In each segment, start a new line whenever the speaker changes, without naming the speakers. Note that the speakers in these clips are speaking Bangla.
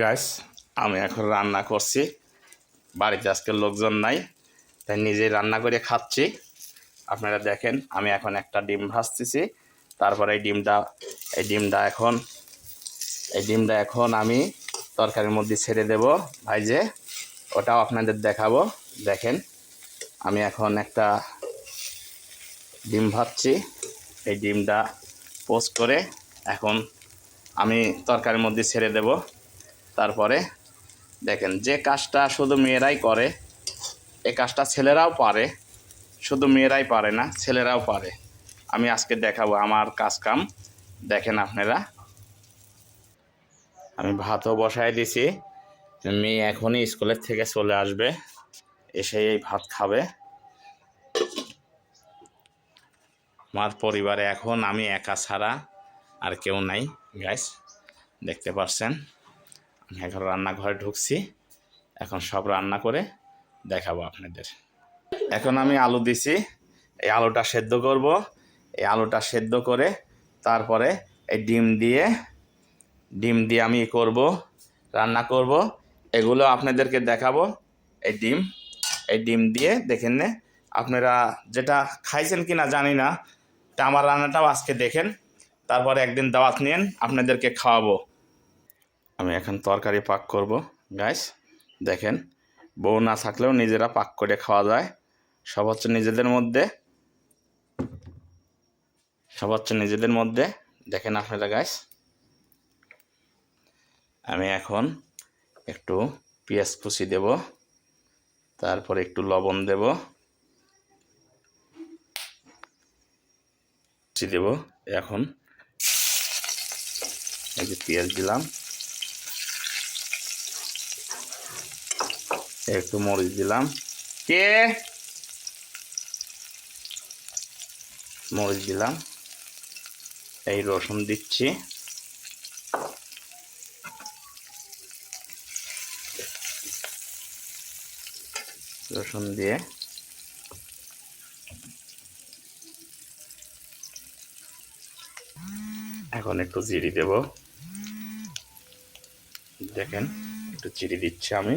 গাইস, আমি এখন রান্না করছি। বাড়িতে আজকে লোকজন নাই, তাই নিজেই রান্না করে খাচ্ছি। আপনারা দেখেন, আমি এখন একটা ডিম ভাজতেছি। তারপরে এই ডিমটা এখন আমি তরকারির মধ্যে ছেড়ে দেব ভাইজে। ওটাও আপনাদের দেখাবো। দেখেন, আমি এখন একটা ডিম ভাজছি। এই ডিমটা পোস্ট করে এখন আমি তরকারির মধ্যে ছেড়ে দেব। তারপরে দেখেন, যে কাজটা শুধু মেয়েরাই করে, এই কাজটা ছেলেরাও পারে। শুধু মেয়েরাই পারে না, ছেলেরাও পারে। আমি আজকে দেখাবো আমার কাজ কাম। দেখেন আপনারা, আমি ভাতও বসায় দিছি। মেয়ে এখনই স্কুলের থেকে চলে আসবে, এসে এই ভাত খাবে। আমার পরিবারে এখন আমি একা ছাড়া আর কেউ নাই। গাইস, দেখতে পাচ্ছেন, আমি এখন রান্নাঘরে ঢুকছি। এখন সব রান্না করে দেখাবো আপনাদের। এখন আমি আলু দিছি, এই আলুটা সেদ্ধ করব। এই আলুটা সেদ্ধ করে তারপরে এই ডিম দিয়ে আমি রান্না করব। এগুলো আপনাদেরকে দেখাবো। এই ডিম দিয়ে দেখেন না, আপনারা যেটা খাইছেন কি না জানি না, তা আমার রান্নাটাও আজকে দেখেন। তারপরে একদিন দাওয়াত নিয়েন, আপনাদেরকে খাওয়াবো। আমি এখন তরকারি পাক করব। গাইস দেখেন, বউ না থাকলেও নিজেরা পাক করে খাওয়া যায়। সব হচ্ছে নিজেদের মধ্যে। দেখেন আপনারা গাইস, আমি এখন একটু পেঁয়াজ কুচি দেব, তারপরে একটু লবণ দেব, এখন এই যে পেঁয়াজ দিলাম, একটু মরিচ দিলাম, মরিচ দিলাম, এই রসুন দিচ্ছি, রসুন দিয়ে এখন একটু জিরে দেব। দেখেন, একটু জিরে দিচ্ছি আমি।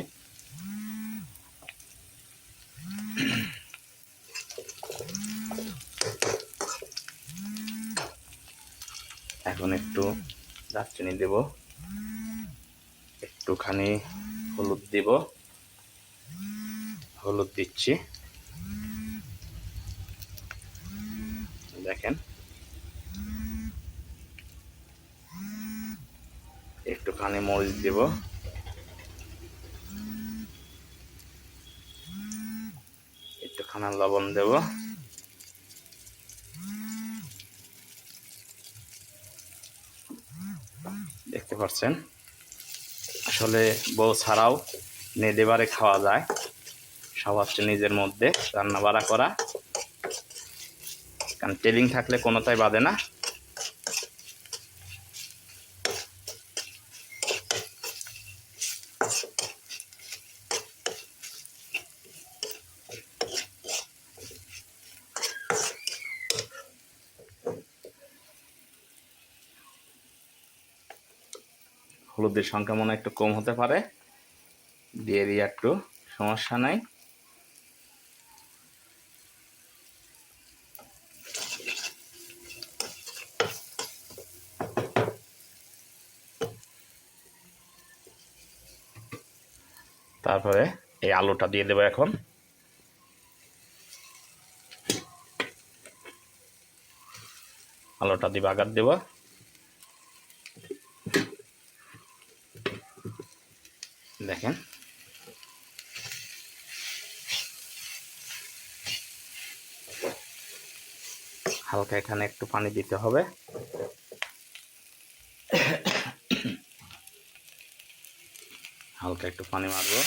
এখন একটু দারচিনি দেব, একটুখানি হলুদ দিব, হলুদ দিচ্ছি। দেখেন, একটুখানি মরিচ দেব, একটুখানি লবণ দেব। দেখতে পাচ্ছেন, আসলে বউ ছাড়াও নেদে বারে খাওয়া যায়। সব হচ্ছে নিজের মধ্যে রান্না বাড়া করা, কারণ ট্রেনিং থাকলে কোনোটাই বাদে না। হলুদের সংখ্যা মনে একটু কম হতে পারে, দিয়ে দিয়ে একটু, সমস্যা নাই। তারপরে এই আলুটা দিয়ে দেবো। এখন আলুটা দিয়ে বাগার দেব। দেখেন, হালকা এখানে একটু পানি দিতে হবে। হালকা একটু পানি মারবো।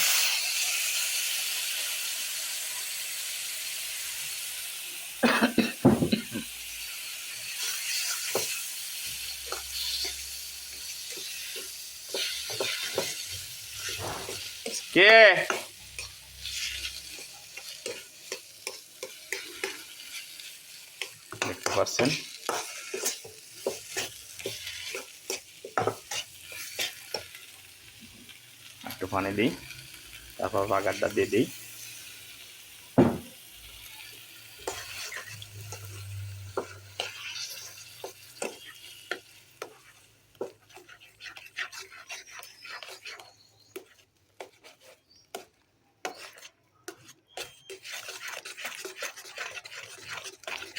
কে দেখতে পাচ্ছেন, একটু পানি দিই, তারপর বাগারটা দিয়ে দিই।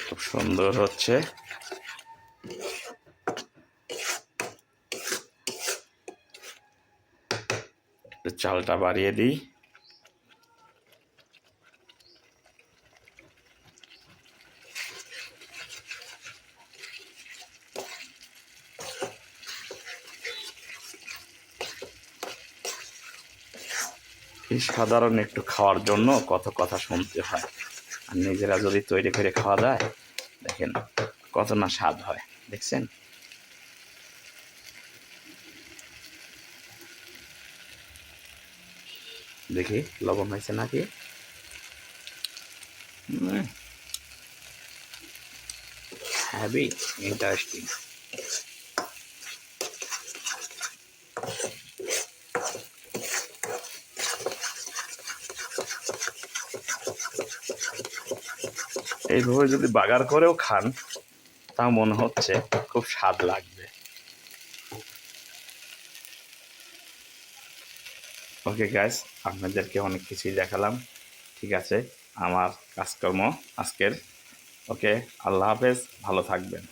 খুব সুন্দর হচ্ছে। একটু চালটা বাড়িয়ে দিই। এই সাধারণ একটু খাওয়ার জন্য কত কথা শুনতে হয়, আর নিজেরা যদি তৈরি করে খাওয়া যায়, দেখেন কত না স্বাদ হয়। দেখছেন? দেখি লবণ হয়েছে নাকি। Heavy interesting. এইভাবে যদি বাগার করেও খান, তা মনে হচ্ছে খুব স্বাদ লাগবে। ওকে গাইস, আপনাদেরকে অনেক কিছুই দেখালাম। ঠিক আছে, আমার কাজকর্ম আজকের। ওকে, আল্লাহ হাফেজ, ভালো থাকবেন।